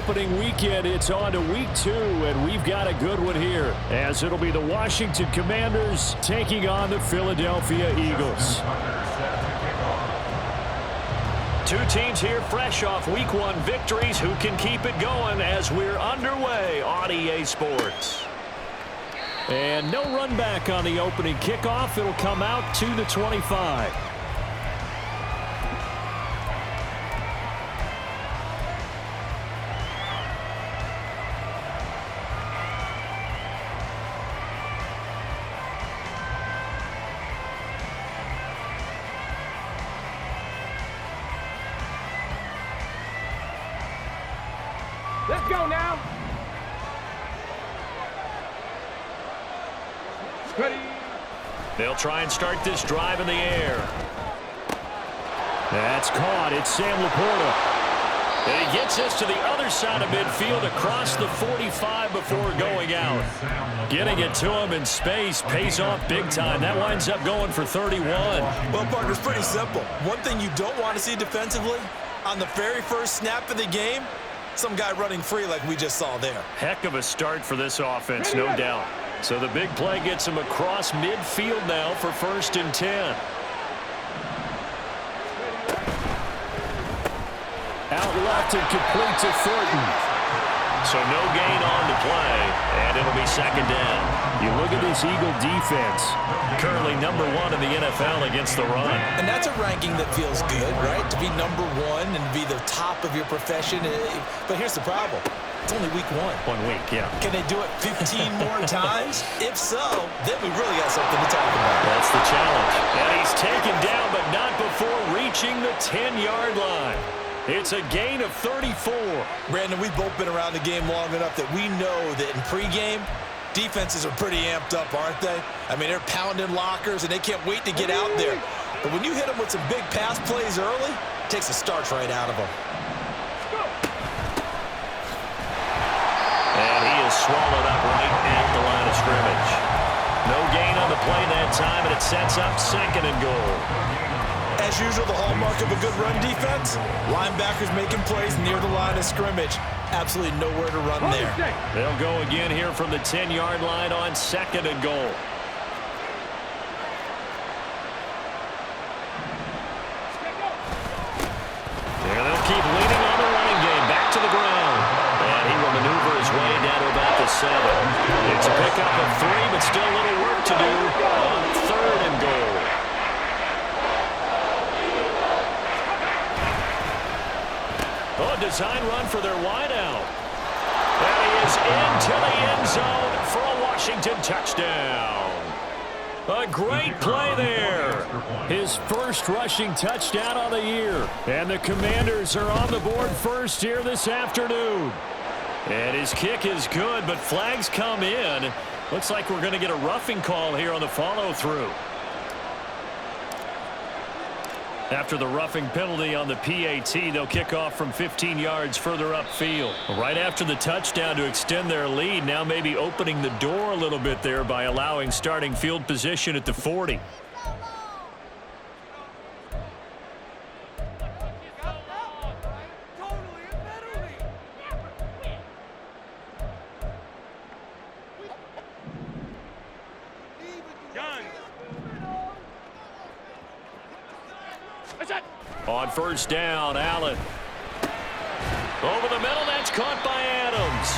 opening weekend, it's on to week 2, and we've got a good one here, as it'll be the Washington Commanders taking on the Philadelphia Eagles. Two teams here fresh off week 1 victories. Who can keep it going as we're underway on EA Sports? And no run back on the opening kickoff. It'll come out to the 25. Let's go now. Ready. They'll try and start this drive in the air. That's caught. It's Sam Laporta. And he gets us to the other side of midfield across the 45 before going out. Getting it to him in space pays off big time. That winds up going for 31. Well, partner, it's pretty simple. One thing you don't want to see defensively, on the very first snap of the game, some guy running free like we just saw there. Heck of a start for this offense, no doubt. So the big play gets him across midfield now for 1st and 10. Out left and complete to Thornton. So no gain on the play, and it'll be 2nd down. You look at this Eagle defense. Currently number 1 in the NFL against the run. And that's a ranking that feels good, right? To be number 1 and be the top of your profession. But here's the problem. It's only week 1. 1 week, yeah. Can they do it 15 more times? If so, then we really got something to talk about. That's the challenge. And he's taken down, but not before reaching the 10-yard line. It's a gain of 34. Brandon, we've both been around the game long enough that we know that in pregame, defenses are pretty amped up, aren't they? I mean, they're pounding lockers, and they can't wait to get out there. But when you hit them with some big pass plays early, it takes the starch right out of them. And he is swallowed up right at the line of scrimmage. No gain on the play that time, and it sets up 2nd and goal. As usual, the hallmark of a good run defense, linebackers making plays near the line of scrimmage. Absolutely nowhere to run there. They'll go again here from the 10-yard line on 2nd and goal. And they'll keep leaning on the running game. Back to the ground. And he will maneuver his way down to about the 7. It's a pickup of 3, but still a little work to do on 3rd and goal. Oh, design run for their wideout. And he is into the end zone for a Washington touchdown. A great play there. His first rushing touchdown of the year. And the Commanders are on the board first here this afternoon. And his kick is good, but flags come in. Looks like we're going to get a roughing call here on the follow-through. After the roughing penalty on the PAT, they'll kick off from 15 yards further upfield. Right after the touchdown to extend their lead, now maybe opening the door a little bit there by allowing starting field position at the 40. On 1st down, Allen. Over the middle, that's caught by Adams.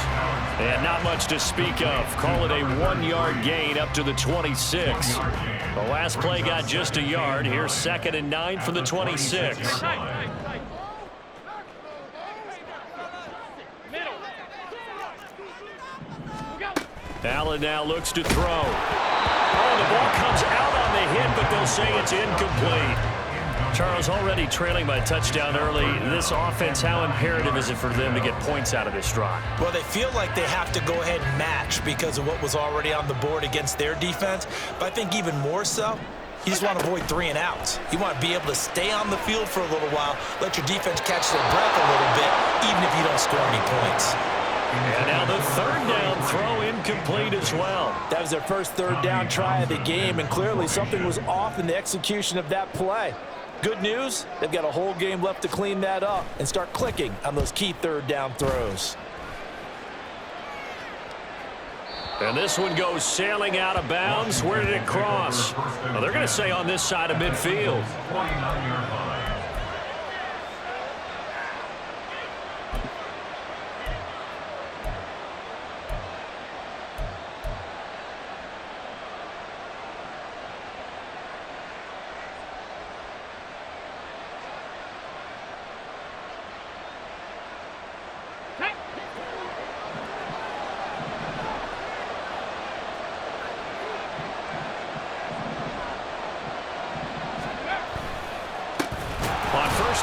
And not much to speak of. Call it a 1-yard gain up to the 26. The last play got just a yard. Here's 2nd and 9 from the 26. Allen now looks to throw. Oh, the ball comes out on the hit, but they'll say it's incomplete. Charles, already trailing by a touchdown early. This offense, how imperative is it for them to get points out of this drive? Well, they feel like they have to go ahead and match because of what was already on the board against their defense. But I think even more so, you just want to avoid 3 and outs. You want to be able to stay on the field for a little while, let your defense catch their breath a little bit, even if you don't score any points. And now the 3rd down throw incomplete as well. That was their first 3rd down try of the game, and clearly something was off in the execution of that play. Good news, they've got a whole game left to clean that up and start clicking on those key third down throws. And this one goes sailing out of bounds. Where did it cross? Well, they're going to say on this side of midfield.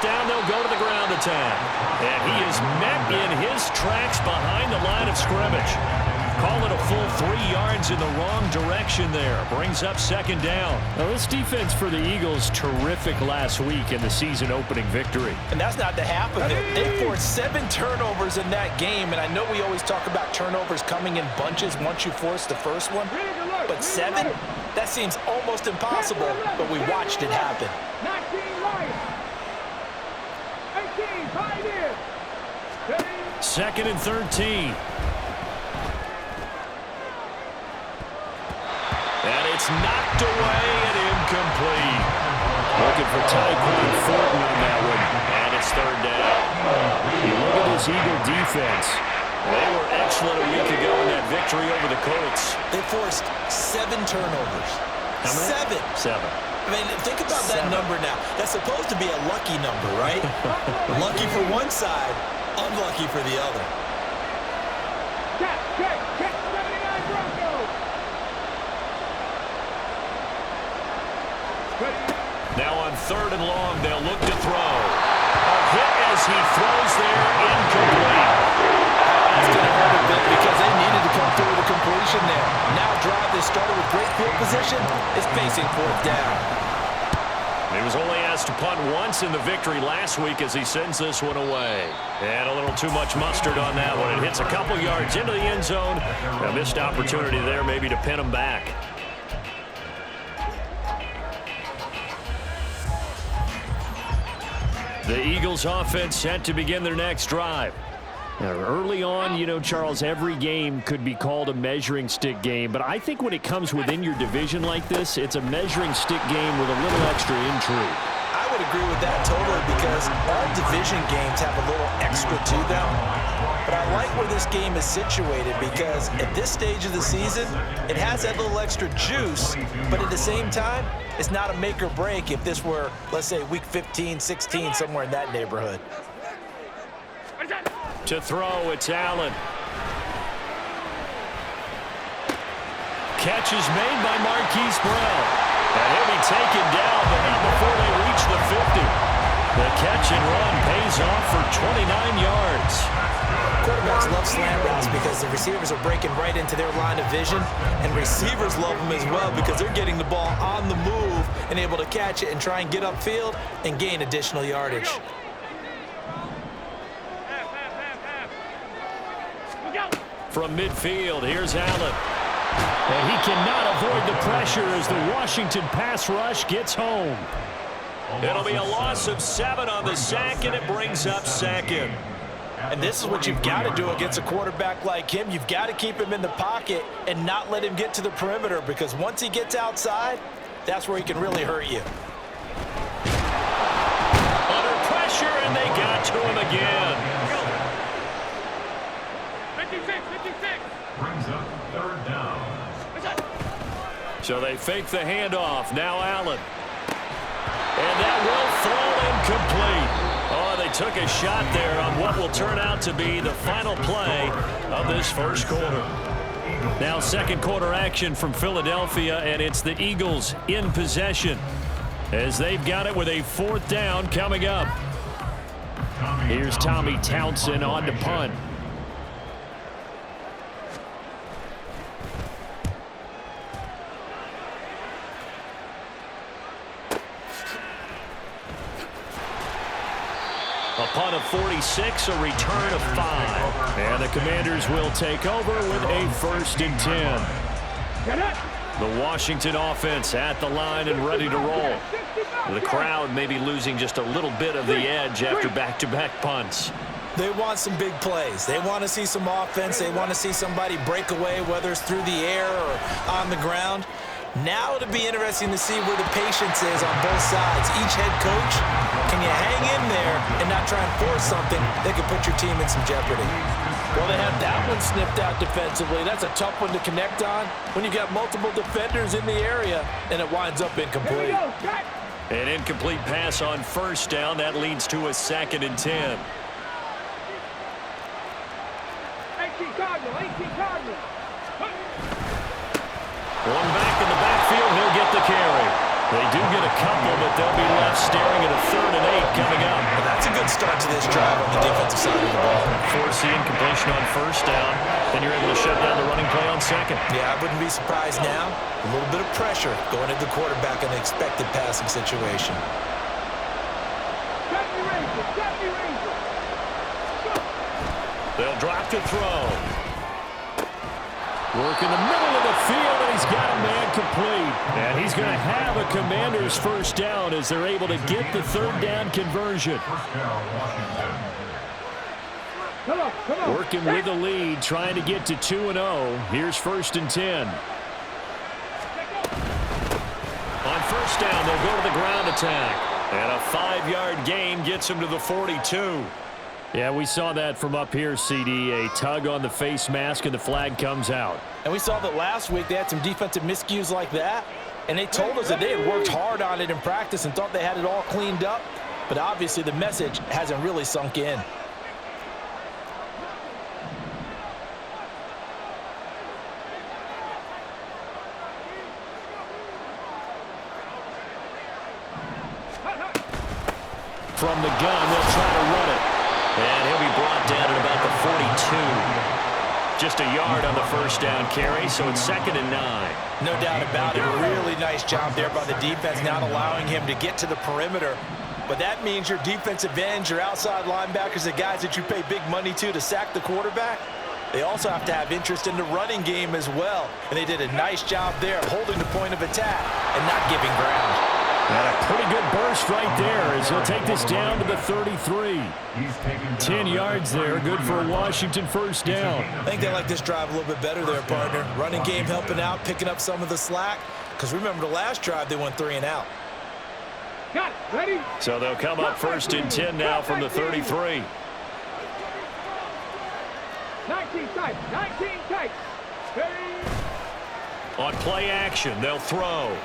Down, they'll go to the ground attack. And he is met in his tracks behind the line of scrimmage. Call it a full 3 yards in the wrong direction there. Brings up second down. Now, this defense for the Eagles, terrific last week in the season-opening victory. And that's not the half of it. They forced 7 turnovers in that game, and I know we always talk about turnovers coming in bunches once you force the first one. But 7? That seems almost impossible, but we watched it happen. 2nd and 13. And it's knocked away and incomplete. Looking for Tyquan Thornton on that one. And it's 3rd down. You look at this Eagle defense. They were excellent a week ago in that victory over the Colts. They forced 7 turnovers. How many? 7. I mean, think about that number now. That's supposed to be a lucky number, right? Lucky for one side, unlucky for the other. Now on 3rd and long, they'll look to throw. A hit as he throws there, incomplete. That's going to hurt a bit because they needed to come through with a completion there. Now drive that started with great field position is facing 4th down. He was only asked to punt once in the victory last week as he sends this one away. And a little too much mustard on that one. It hits a couple yards into the end zone. A missed opportunity there maybe to pin him back. The Eagles offense set to begin their next drive. Now, early on, you know, Charles, every game could be called a measuring stick game, but I think when it comes within your division like this, it's a measuring stick game with a little extra intrigue. I would agree with that totally because all division games have a little extra to them. But I like where this game is situated because at this stage of the season, it has that little extra juice, but at the same time, it's not a make or break if this were, let's say, week 15, 16, somewhere in that neighborhood. To throw, it's Allen. Catch is made by Marquise Brown. And he'll be taken down, but not before they reach the 50. The catch and run pays off for 29 yards. Quarterbacks love slant routes because the receivers are breaking right into their line of vision, and receivers love them as well because they're getting the ball on the move and able to catch it and try and get upfield and gain additional yardage. From midfield, here's Allen. And he cannot avoid the pressure as the Washington pass rush gets home. It'll be a loss of 7 on the sack, and it brings up 2nd. And this is what you've got to do against a quarterback like him. You've got to keep him in the pocket and not let him get to the perimeter because once he gets outside, that's where he can really hurt you. Under pressure, and they got to him again. 56. Brings up 3rd down. So they fake the handoff. Now Allen. And that will fall incomplete. Oh, they took a shot there on what will turn out to be the final play of this first quarter. Now 2nd quarter action from Philadelphia, and it's the Eagles in possession as they've got it with a 4th down coming up. Here's Tommy Townsend on to punt. A punt of 46, a return of 5. And the Commanders will take over with a 1st and 10. The Washington offense at the line and ready to roll. The crowd may be losing just a little bit of the edge after back-to-back punts. They want some big plays. They want to see some offense. They want to see somebody break away, whether it's through the air or on the ground. Now it'll be interesting to see where the patience is on both sides. Each head coach, can you hang in there and not try and force something that could put your team in some jeopardy? Well, they have that one snipped out defensively. That's a tough one to connect on when you got multiple defenders in the area, and it winds up incomplete. An incomplete pass on first down. That leads to a 2nd and 10. 18 Cardinal. One back in the backfield. He'll get the carry. They do get a couple, but they'll be left staring at a 3rd and 8 coming up. But that's a good start to this drive on the defensive side of the ball. Force the incompletion on first down. Then you're able to shut down the running play on 2nd. Yeah, I wouldn't be surprised now. A little bit of pressure going into the quarterback in an expected passing situation. They'll drop to throw. Work in the middle of the field, and he's got a man complete. And he's going to have a Commander's first down as they're able to get the 3rd down conversion. Working with the lead, trying to get to 2-0. Here's 1st and 10. On first down, they'll go to the ground attack. And a 5-yard gain gets him to the 42. Yeah, we saw that from up here, CD. A tug on the face mask, and the flag comes out. And we saw that last week they had some defensive miscues like that, and they told us that they had worked hard on it in practice and thought they had it all cleaned up. But obviously the message hasn't really sunk in. From the gun, they'll try to run it. And he'll be brought down at about the 42. Just a yard on the first down carry, so it's 2nd and 9. No doubt about it. Really nice job there by the defense, not allowing him to get to the perimeter. But that means your defensive ends, your outside linebackers, the guys that you pay big money to sack the quarterback, they also have to have interest in the running game as well. And they did a nice job there of holding the point of attack and not giving ground. And a pretty good burst right there as he'll take this down to the 33. 10 yards there, good for a Washington first down. I think they like this drive a little bit better there, partner. Running game helping out, picking up some of the slack. Because remember the last drive, they went 3 and out. Got it. Ready? So they'll come up 1st and 10 now from the 33. 19 tight. On play action, they'll throw.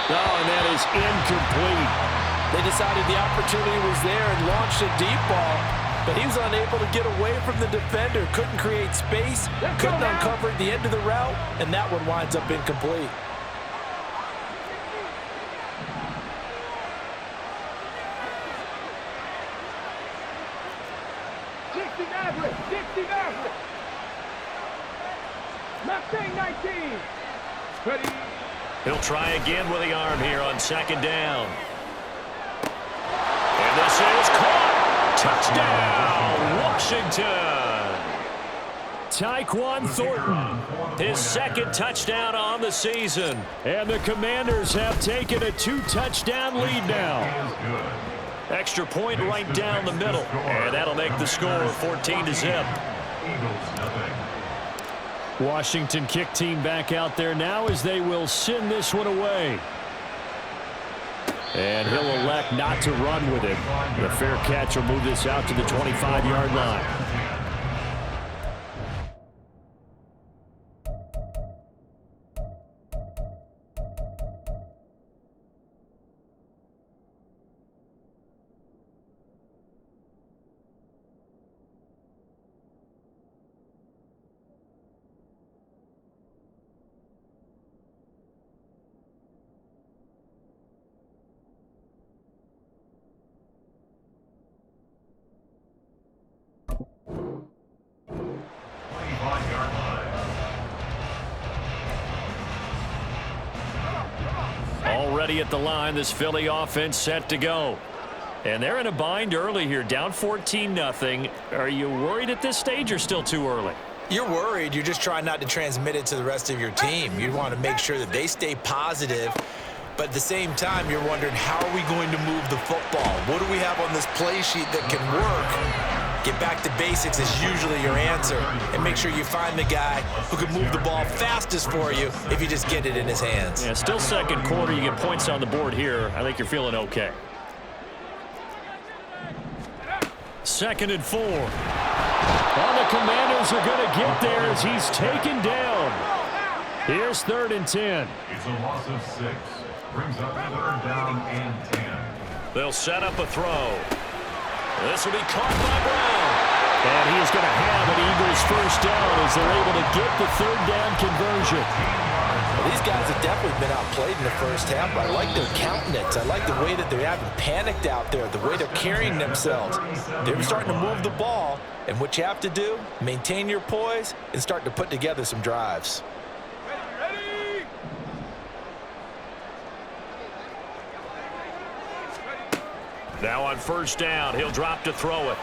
Oh, and that is incomplete. They decided the opportunity was there and launched a deep ball, but he was unable to get away from the defender, couldn't create space, couldn't uncover the end of the route, and that one winds up incomplete. Mustang 19. Ready? He'll try again with the arm here on 2nd down. And this is caught. Touchdown, Washington. Tyquan Thornton, his 2nd touchdown on the season. And the Commanders have taken a 2-touchdown lead now. Extra point right down the middle. And that'll make the score 14-0. Washington kick team back out there now as they will send this one away. And he'll elect not to run with it. The fair catch will move this out to the 25-yard line. Already at the line, this Philly offense set to go. And they're in a bind early here, down 14-0. Are you worried at this stage or still too early? You're worried. You're just trying not to transmit it to the rest of your team. You want to make sure that they stay positive. But at the same time, you're wondering, how are we going to move the football? What do we have on this play sheet that can work? Get back to basics is usually your answer. And make sure you find the guy who can move the ball fastest for you if you just get it in his hands. Yeah, still second quarter. You get points on the board here. I think you're feeling okay. 2nd and 4. Well, the Commanders are going to get there as he's taken down. Here's 3rd and 10. It's a loss of 6. Brings up 3rd down and 10. They'll set up a throw. This will be caught by Brown. And he is going to have an Eagles first down as they're able to get the 3rd down conversion. Well, these guys have definitely been outplayed in the first half. I like their countenance. I like the way that they haven't panicked out there, the way they're carrying themselves. They're starting to move the ball, and what you have to do, maintain your poise and start to put together some drives. Now on first down, he'll drop to throw it.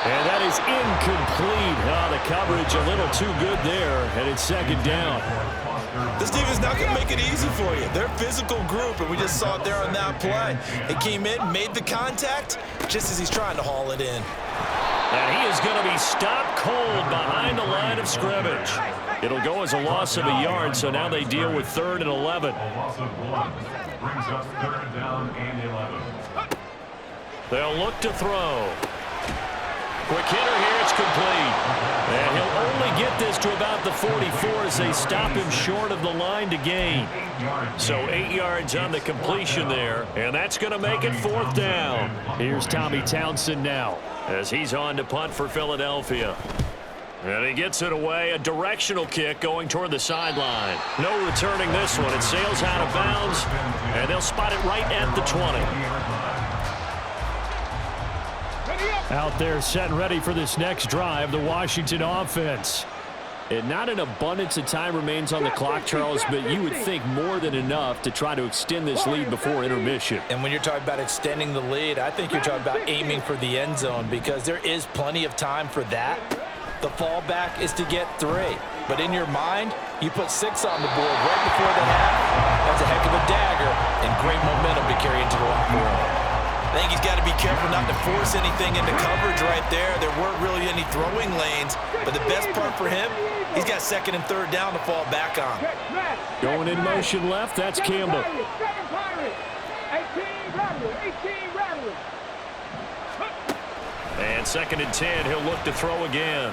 And that is incomplete. Oh, the coverage a little too good there, and it's 2nd down. This defense not going to make it easy for you. They're a physical group, and we just saw it there on that play. They came in, made the contact, just as he's trying to haul it in. And he is going to be stopped cold behind the line of scrimmage. It'll go as a loss of a yard, so now they deal with 3rd and 11. A loss of 1. Brings up 3rd down and 11. They'll look to throw. Quick hitter here, it's complete. And he'll only get this to about the 44 as they stop him short of the line to gain. So 8 yards on the completion there, and that's going to make it 4th down. Here's Tommy Townsend now as he's on to punt for Philadelphia. And he gets it away, a directional kick going toward the sideline. No returning this one. It sails out of bounds, and they'll spot it right at the 20. Out there set and ready for this next drive, the Washington offense. And not an abundance of time remains on the clock, Charles, but you would think more than enough to try to extend this lead before intermission. And when you're talking about extending the lead, I think you're talking about aiming for the end zone because there is plenty of time for that. The fallback is to get 3. But in your mind, you put 6 on the board right before the half. That's a heck of a dagger and great momentum to carry into the locker room. I think he's got to be careful not to force anything into coverage right there. There weren't really any throwing lanes, but the best part for him, he's got 2nd and 3rd down to fall back on. Going in motion left, that's Campbell. 18 Rattler. And 2nd and 10, he'll look to throw again.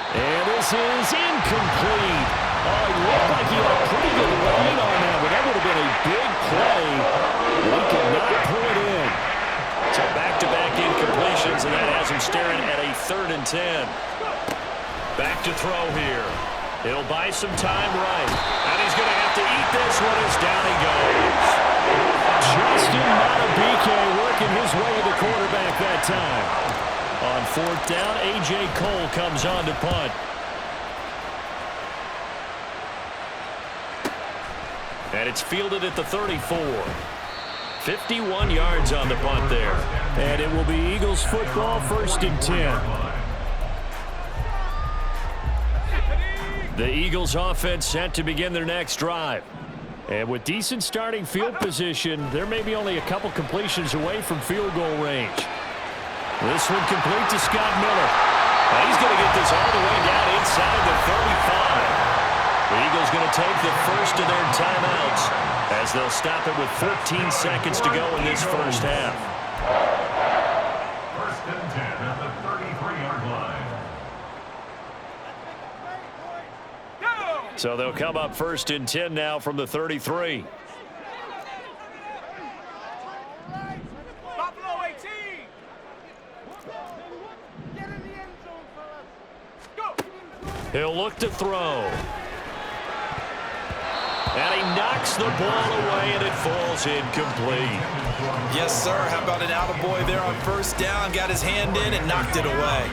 And this is incomplete. Oh, it looked like he had a pretty good line on that, but that would have been a big play. He could not pull it in. So back-to-back incompletions, and that has him staring at a 3rd and 10. Back to throw here. He'll buy some time right. And he's going to have to eat this one as down he goes. Justin Matabike working his way to the quarterback that time. On 4th down, A.J. Cole comes on to punt. And it's fielded at the 34. 51 yards on the punt there. And it will be Eagles football, 1st and 10. The Eagles offense set to begin their next drive. And with decent starting field position, there may be only a couple completions away from field goal range. This one complete to Scott Miller. And he's going to get this all the way down inside the 35. The Eagles going to take the first of their timeouts as they'll stop it with 14 seconds to go in this first half. 1st and 10 at the 33-yard line. So they'll come up 1st and 10 now from the 33. Buffalo 18. Get in the end zone, fellas. Go. He'll look to throw. And he knocks the ball away, and it falls incomplete. Yes, sir. How about an attaboy there on 1st down? Got his hand in and knocked it away.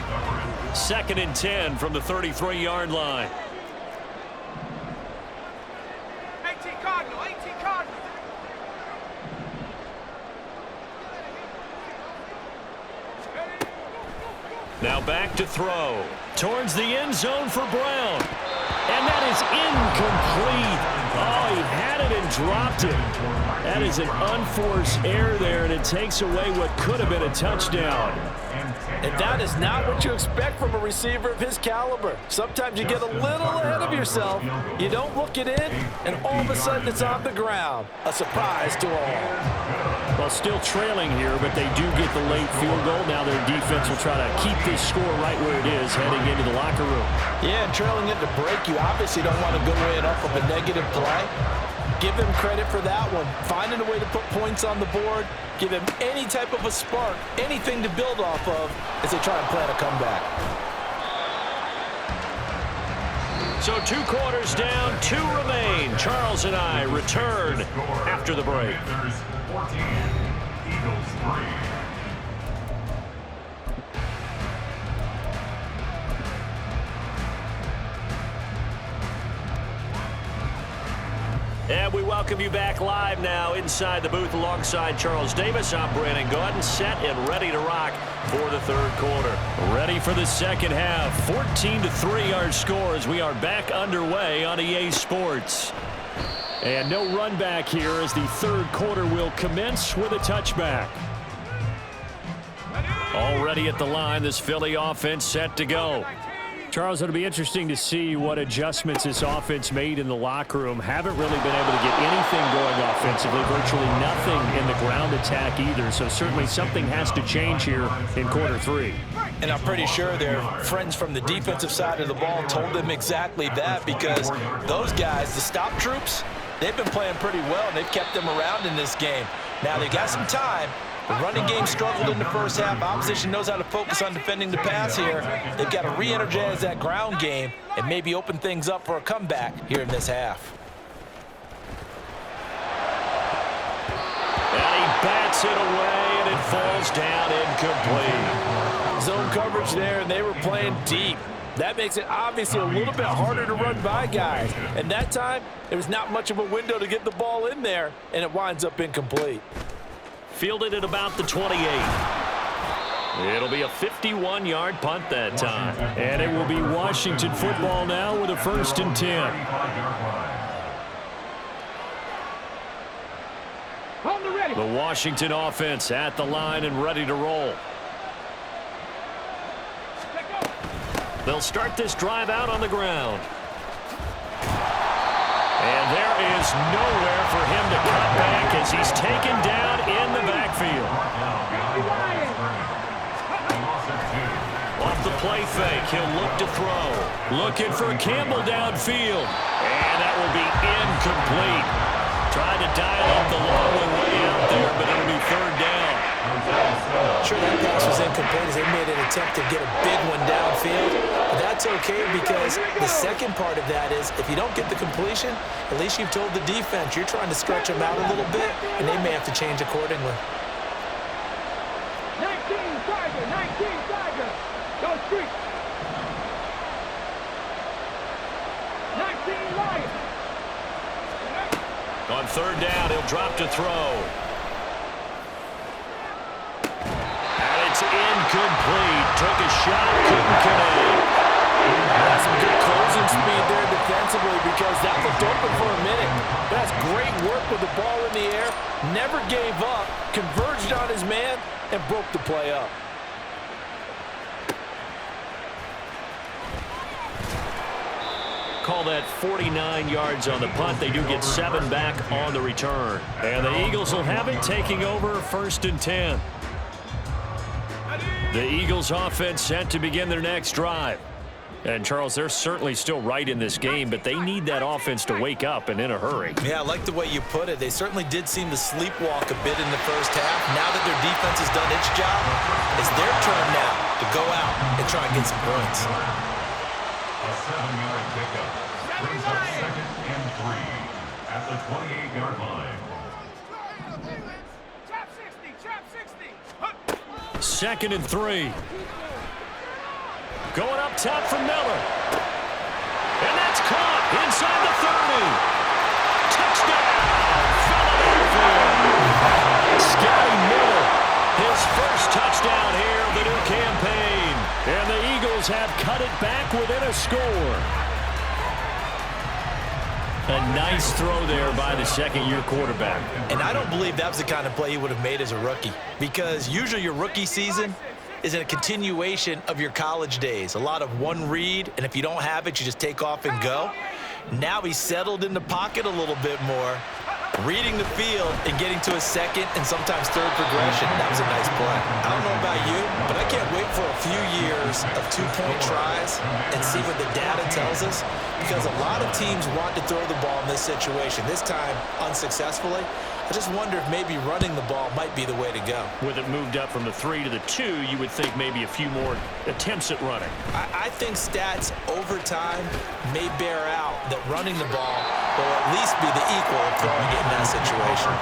2nd and 10 from the 33-yard line. 18 Cardinal. Now back to throw. Towards the end zone for Brown. And that is incomplete. Oh, he had it and dropped it. That is an unforced error there, and it takes away what could have been a touchdown. And that is not what you expect from a receiver of his caliber. Sometimes you get a little ahead of yourself. You don't look it in, and all of a sudden it's on the ground. A surprise to all. Well, still trailing here, but they do get the late field goal. Now their defense will try to keep this score right where it is heading into the locker room. Yeah, and trailing at the break, you obviously don't want to go in off of a negative play. Give them credit for that one. Finding a way to put points on the board. Give them any type of a spark, anything to build off of as they try and plan a comeback. So 2 quarters down, 2 remain. Charles and I return after the break. Panthers 14, Eagles 3. And we welcome you back live now inside the booth alongside Charles Davis. I'm Brandon Gaudin, set and ready to rock for the third quarter. Ready for the second half. 14-3 our score as we are back underway on EA Sports. And no run back here as the third quarter will commence with a touchback. Already at the line, this Philly offense set to go. Charles, it'll be interesting to see what adjustments this offense made in the locker room. Haven't really been able to get anything going offensively, virtually nothing in the ground attack either. So certainly something has to change here in quarter 3. And I'm pretty sure their friends from the defensive side of the ball told them exactly that, because those guys, the stop troops, they've been playing pretty well, and they've kept them around in this game. Now they got some time. The running game struggled in the first half. Opposition knows how to focus on defending the pass here. They've got to re-energize that ground game and maybe open things up for a comeback here in this half. And he bats it away, and it falls down incomplete. Zone coverage there, and they were playing deep. That makes it obviously a little bit harder to run by guys. And that time, there was not much of a window to get the ball in there, and it winds up incomplete. Fielded at about the 28. It'll be a 51-yard punt that time. And it will be Washington football now with a 1st and 10. The Washington offense at the line and ready to roll. They'll start this drive out on the ground. And there is nowhere for him to cut back as he's taken down in the backfield. Off the play fake, he'll look to throw. Looking for Campbell downfield. And that will be incomplete. Tried to dial up the long one way out there, but it'll be 3rd down. Sure, that pass was incomplete as they made an attempt to get a big one downfield. But that's okay, because the second part of that is if you don't get the completion, at least you've told the defense you're trying to stretch them out a little bit, and they may have to change accordingly. 19 Tiger, go street. 19 Lion. On 3rd down, he'll drop to throw. It's incomplete. Took a shot, couldn't connect. That's some good closing speed there defensively, because that looked open for a minute. That's great work with the ball in the air. Never gave up, converged on his man, and broke the play up. Call that 49 yards on the punt. They do get 7 back on the return. And the Eagles will have it, taking over 1st and 10. The Eagles offense set to begin their next drive. And, Charles, they're certainly still right in this game, but they need that offense to wake up and in a hurry. Yeah, I like the way you put it. They certainly did seem to sleepwalk a bit in the first half. Now that their defense has done its job, it's their turn now to go out and try and get some points. A 7-yard pickup brings up 2nd and 3 at the 28-yard line. Trap 60. 2nd and 3. Going up top for Miller. And that's caught inside the 30. Touchdown, Philadelphia. Scotty Miller, his first touchdown here of the new campaign. Commanders have cut it back within a score. A nice throw there by the second-year quarterback. And I don't believe that was the kind of play he would have made as a rookie, because usually your rookie season is a continuation of your college days. A lot of one read, and if you don't have it, you just take off and go. Now he's settled in the pocket a little bit more, reading the field and getting to a second and sometimes third progression. That was a nice play. I don't know about you, but I can't wait for a few years of two-point tries and see what the data tells us, because a lot of teams want to throw the ball in this situation, this time unsuccessfully. I just wonder if maybe running the ball might be the way to go. With it moved up from the 3 to the 2, you would think maybe a few more attempts at running. I think stats over time may bear out that running the ball will at least be the equal of throwing it in that situation.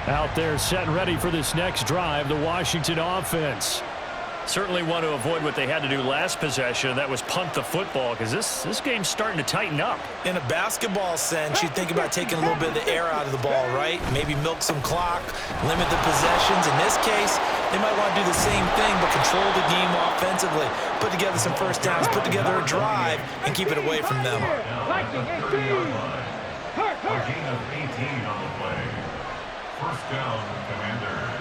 Out there set and ready for this next drive, the Washington offense. Certainly want to avoid what they had to do last possession, that was punt the football, because this game's starting to tighten up. In a basketball sense, you think about taking a little bit of the air out of the ball, right? Maybe milk some clock, limit the possessions. In this case, they might want to do the same thing, but control the game offensively. Put together some first downs, put together a drive, and keep it away from them. A gain of 18 on the play. First down, Commanders.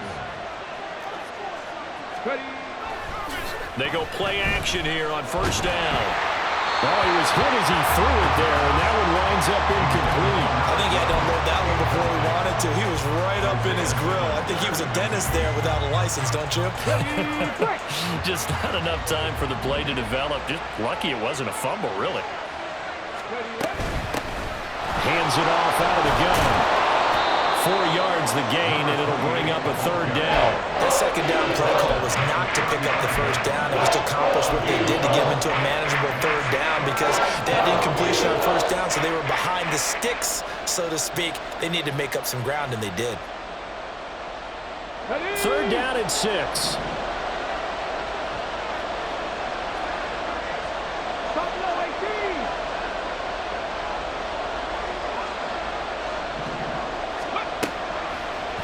They go play action here on first down. Oh, he was hit as he threw it there, and that one winds up incomplete. I think he had to unload that one before he wanted to. He was right up in his grill. I think he was a dentist there without a license, don't you? Just not enough time for the play to develop. Just lucky it wasn't a fumble, really. Hands it off out of the gun. 4 yards the gain, and it'll bring up a third down. That second down play call was not to pick up the first down. It was to accomplish what they did to get them into a manageable third down, because they had incompletion on first down, so they were behind the sticks, so to speak. They needed to make up some ground, and they did. Third down and 6.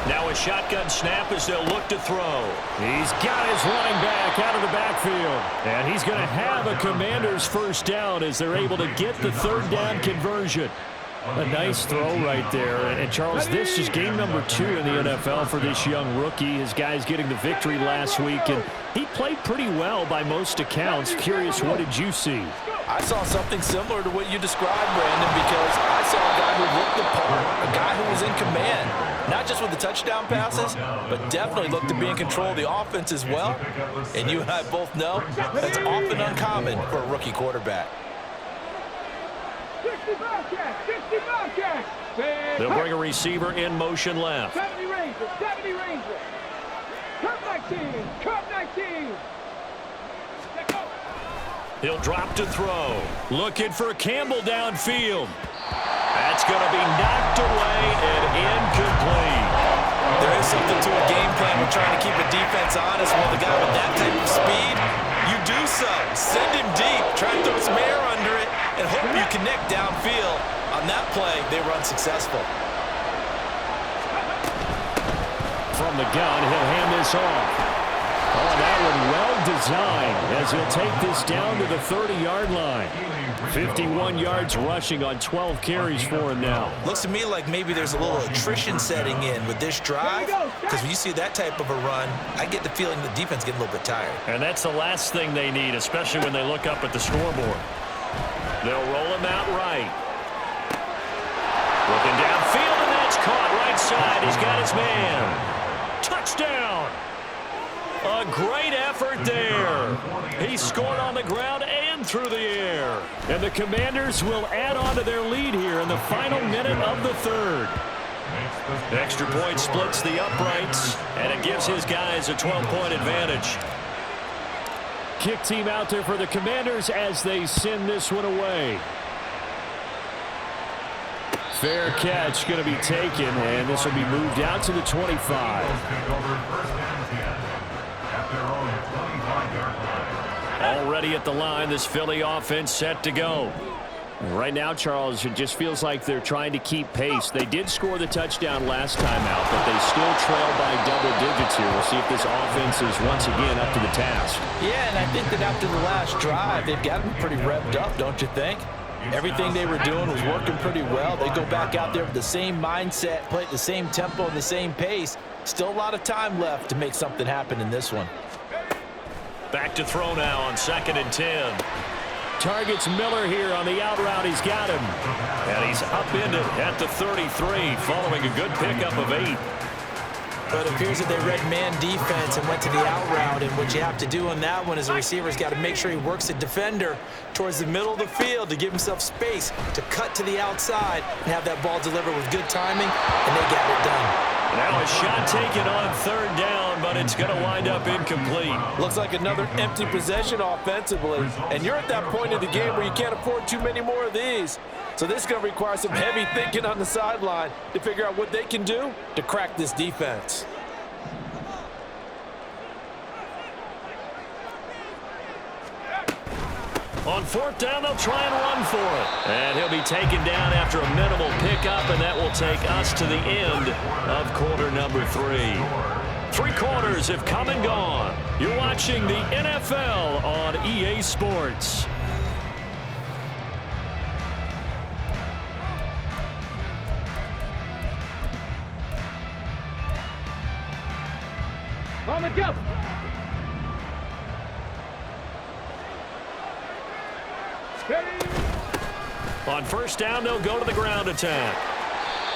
Now a shotgun snap as they'll look to throw. He's got his running back out of the backfield. And he's going to have a Commander's first down as they're able to get the third down conversion. A nice throw right there. And Charles, this is game number 2 in the NFL for this young rookie. His guys getting the victory last week, and he played pretty well by most accounts. Curious, what did you see? I saw something similar to what you described, Brandon, because I saw a guy who looked the part, a guy who was in command, not just with the touchdown passes, but definitely looked to be in control of the offense as well. And you and I both know that's often uncommon for a rookie quarterback. They'll bring a receiver in motion left. 70 Rangers, 70 Rangers. Curve 19, curve 19. He'll drop to throw. Looking for Campbell downfield. That's going to be knocked away and incomplete. There is something to a game plan with trying to keep a defense honest. Well, the guy with that type of speed, you do so. Send him deep. Try and throw some air under it and hope you connect downfield. On that play, they were unsuccessful. From the gun, he'll hand this off. Oh, that one well designed as he'll take this down to the 30-yard line. 51 yards rushing on 12 carries for him now. Looks to me like maybe there's a little attrition setting in with this drive, because when you see that type of a run, I get the feeling the defense getting a little bit tired. And that's the last thing they need, especially when they look up at the scoreboard. They'll roll him out right. Looking downfield, and that's caught right side. He's got his man. Touchdown! A great effort there. He scored on the ground and through the air. And the Commanders will add on to their lead here in the final minute of the third. Extra point splits the uprights, and it gives his guys a 12-point advantage. Kick team out there for the Commanders as they send this one away. Fair catch going to be taken, and this will be moved out to the 25. Already at the line, this Philly offense set to go. Right now, Charles, it just feels like they're trying to keep pace. They did score the touchdown last time out, but they still trail by double digits here. We'll see if this offense is once again up to the task. Yeah, and I think that after the last drive, they've gotten pretty revved up, don't you think? Everything they were doing was working pretty well. They go back out there with the same mindset, play at the same tempo and the same pace. Still a lot of time left to make something happen in this one. Back to throw now on 2nd and 10. Targets Miller here on the out route. He's got him. And he's upended at the 33 following a good pickup of 8. But it appears that they read man defense and went to the out route, and what you have to do on that one is the receiver's got to make sure he works the defender towards the middle of the field to give himself space to cut to the outside and have that ball delivered with good timing, and they got it done. Now a shot taken on 3rd down, but it's going to wind up incomplete. Looks like another empty possession offensively, and you're at that point in the game where you can't afford too many more of these. So this is going to require some heavy thinking on the sideline to figure out what they can do to crack this defense. On 4th down, they'll try and run for it. And he'll be taken down after a minimal pickup, and that will take us to the end of quarter number 3. 3 quarters have come and gone. You're watching the NFL on EA Sports. On the go. On 1st down, they'll go to the ground attack.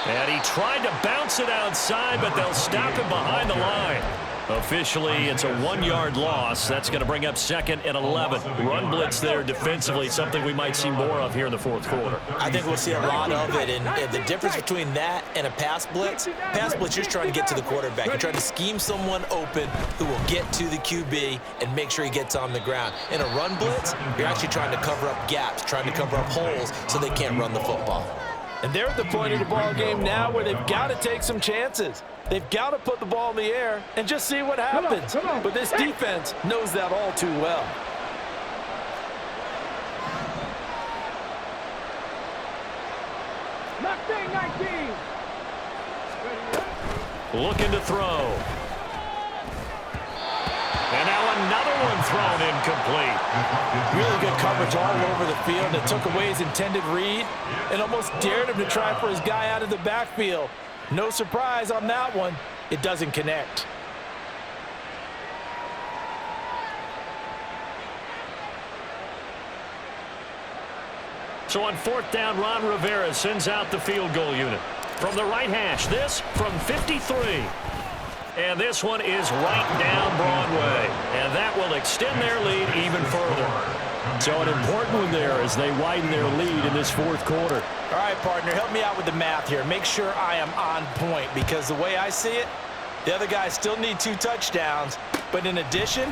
And he tried to bounce it outside, but they'll stop him behind the line. Officially, it's a 1-yard loss. That's going to bring up 2nd and 11. Run blitz there defensively, something we might see more of here in the 4th quarter. I think we'll see a lot of it, and the difference between that and a pass blitz, you're just trying to get to the quarterback. You're trying to scheme someone open who will get to the QB and make sure he gets on the ground. In a run blitz, you're actually trying to cover up gaps, trying to cover up holes so they can't run the football. And they're at the point of the ball game now where they've got to take some chances. They've got to put the ball in the air and just see what happens. Come on. But this defense knows that all too well. Lock day 19. Looking to throw. And now another one thrown incomplete. Really good coverage all over the field. It took away his intended read and almost dared him to try for his guy out of the backfield. No surprise on that one. It doesn't connect. So on 4th down, Ron Rivera sends out the field goal unit. From the right hash, this from 53. And this one is right down Broadway. And that will extend their lead even further. So an important one there as they widen their lead in this 4th quarter. All right, partner, help me out with the math here. Make sure I am on point, because the way I see it, the other guys still need 2 touchdowns, but in addition,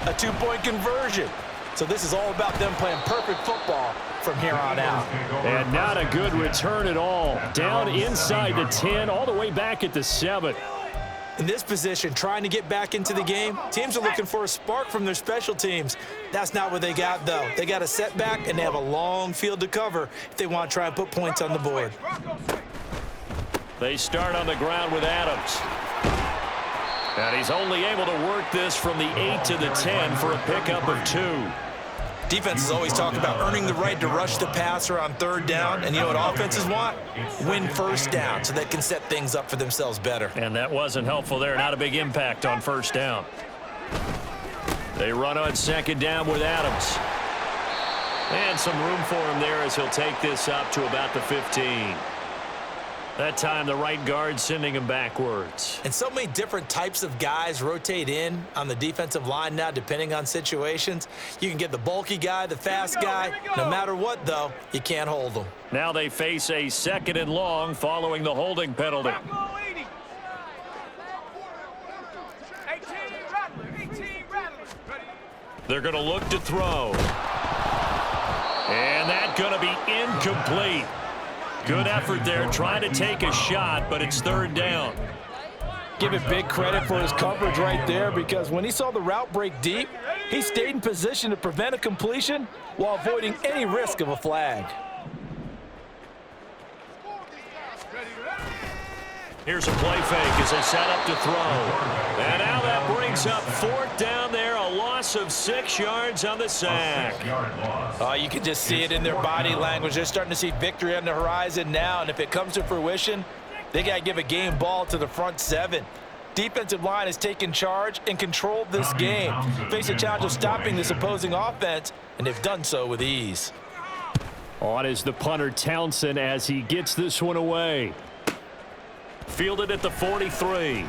a 2-point conversion. So this is all about them playing perfect football from here on out. And not a good return at all. Down inside the 10, all the way back at the 7. In this position, trying to get back into the game, teams are looking for a spark from their special teams. That's not what they got, though. They got a setback, and they have a long field to cover if they want to try and put points on the board. They start on the ground with Adams. And he's only able to work this from the 8 to the 10 for a pickup of 2. Defenses always talk about earning the right to rush the passer on 3rd down, and you know what offenses want? Win 1st down so they can set things up for themselves better. And that wasn't helpful there. Not a big impact on 1st down. They run on 2nd down with Adams. And some room for him there as he'll take this up to about the 15. That time, the right guard sending him backwards. And so many different types of guys rotate in on the defensive line now, depending on situations. You can get the bulky guy, the fast guy. No matter what, though, you can't hold them. Now they face a 2nd and long following the holding penalty. 18 Rattlers. They're going to look to throw. And that's going to be incomplete. Good effort there, trying to take a shot, but it's 3rd down. Give it big credit for his coverage right there, because when he saw the route break deep, he stayed in position to prevent a completion while avoiding any risk of a flag. Here's a play fake as they set up to throw. And now that brings up 4th down there, a loss of 6 yards on the sack. You can just see it in their body language. They're starting to see victory on the horizon now, and if it comes to fruition, they got to give a game ball to the front 7. Defensive line has taken charge and controlled this game. Face a challenge of stopping this opposing offense, and they've done so with ease. On is the punter Townsend as he gets this one away. Fielded at the 43.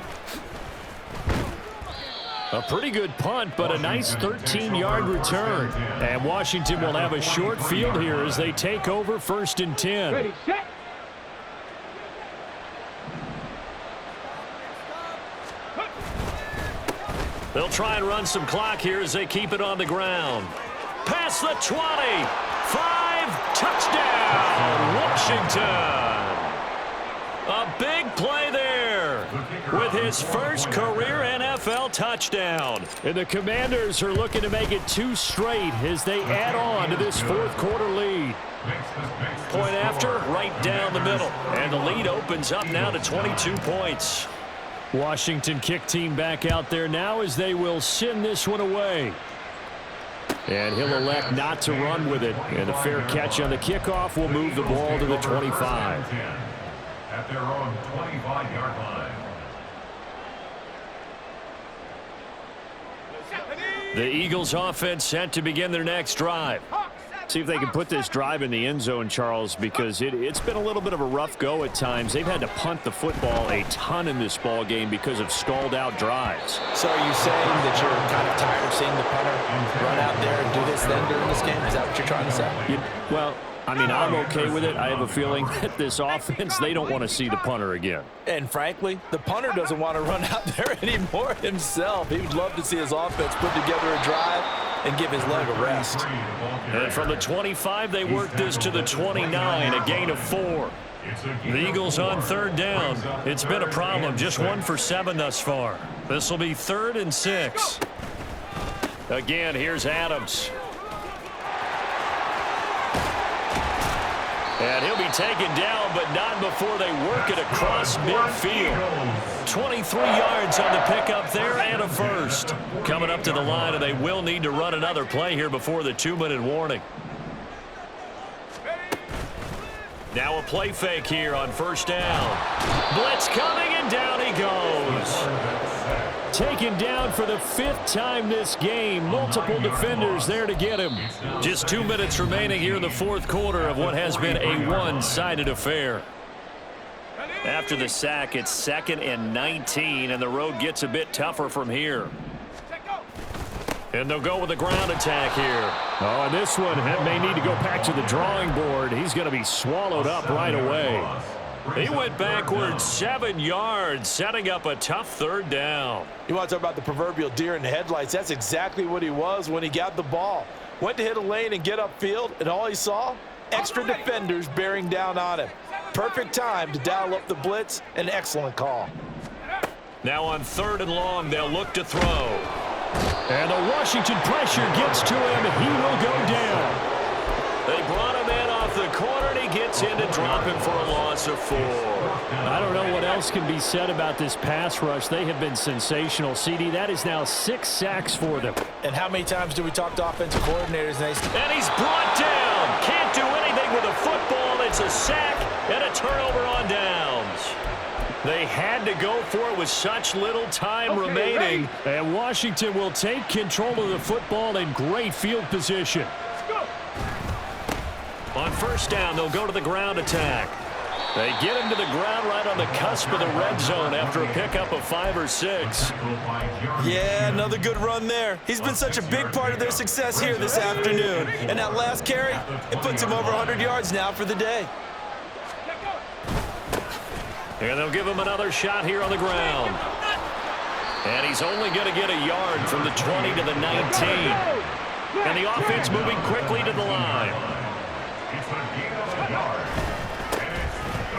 A pretty good punt, but a nice 13-yard return. And Washington will have a short field here as they take over 1st and 10. Ready, set. They'll try and run some clock here as they keep it on the ground. Past the 20. 5, touchdown, Washington. A big play there with his first career NFL touchdown. And the Commanders are looking to make it 2 straight as they add on to this 4th quarter lead. Point after, right down the middle. And the lead opens up now to 22 points. Washington kick team back out there now as they will send this one away. And he'll elect not to run with it. And a fair catch on the kickoff will move the ball to the 25. At their own 25-yard line. The Eagles offense set to begin their next drive. See if they can put this drive in the end zone, Charles, because it's been a little bit of a rough go at times. They've had to punt the football a ton in this ball game because of stalled-out drives. So are you saying that you're kind of tired of seeing the punter run out there and do this then during this game? Is that what you're trying to say? Well, I mean, I'm okay with it. I have a feeling that this offense, they don't want to see the punter again. And frankly, the punter doesn't want to run out there anymore himself. He would love to see his offense put together a drive and give his leg a rest. And from the 25, they work this to the 29, a gain of 4. The Eagles on 3rd down. It's been a problem, just 1 for 7 thus far. This will be 3rd and 6. Again, here's Adams. And he'll be taken down, but not before they work it across midfield. 23 yards on the pickup there and a first. Coming up to the line, and they will need to run another play here before the 2-minute warning. Now a play fake here on 1st down. Blitz coming, and down he goes. Taken down for the 5th time this game. Multiple defenders there to get him. Just 2 minutes remaining here in the 4th quarter of what has been a one-sided affair. After the sack, it's 2nd and 19, and the road gets a bit tougher from here. And they'll go with a ground attack here. Oh, and this one may need to go back to the drawing board. He's going to be swallowed up right away. He went backwards 7 yards, setting up a tough 3rd down. You want to talk about the proverbial deer in the headlights? That's exactly what he was when he got the ball. Went to hit a lane and get upfield, and all he saw? Extra defenders bearing down on him. Perfect time to dial up the blitz. An excellent call. Now on 3rd and long, they'll look to throw. And the Washington pressure gets to him. He will go down. They brought him in off the corner, and he gets in to drop him for a loss of 4. I don't know what else can be said about this pass rush. They have been sensational. CD, that is now 6 sacks for them. And how many times do we talk to offensive coordinators? And he's brought down. Can't do anything with a football. It's a sack and a turnover on downs. They had to go for it with such little time remaining. And Washington will take control of the football in great field position. On 1st down, they'll go to the ground attack. They get him to the ground right on the cusp of the red zone after a pickup of 5 or 6. Yeah, another good run there. He's been such a big part of their success here this afternoon. And that last carry, it puts him over 100 yards now for the day. And they'll give him another shot here on the ground. And he's only going to get a yard from the 20 to the 19. And the offense moving quickly to the line.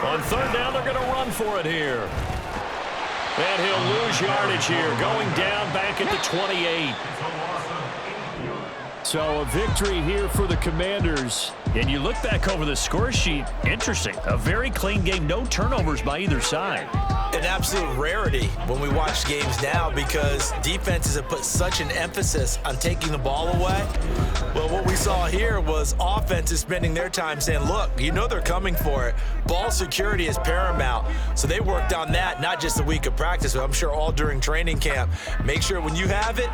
On 3rd down, they're going to run for it here. And he'll lose yardage here, going down back at the 28. So a victory here for the Commanders. And you look back over the score sheet, interesting. A very clean game, no turnovers by either side. an absolute rarity when we watch games now because defenses have put such an emphasis on taking the ball away. Well, what we saw here was offenses spending their time saying, look, you know they're coming for it. Ball security is paramount. So they worked on that, not just the week of practice, but I'm sure all during training camp. Make sure when you have it,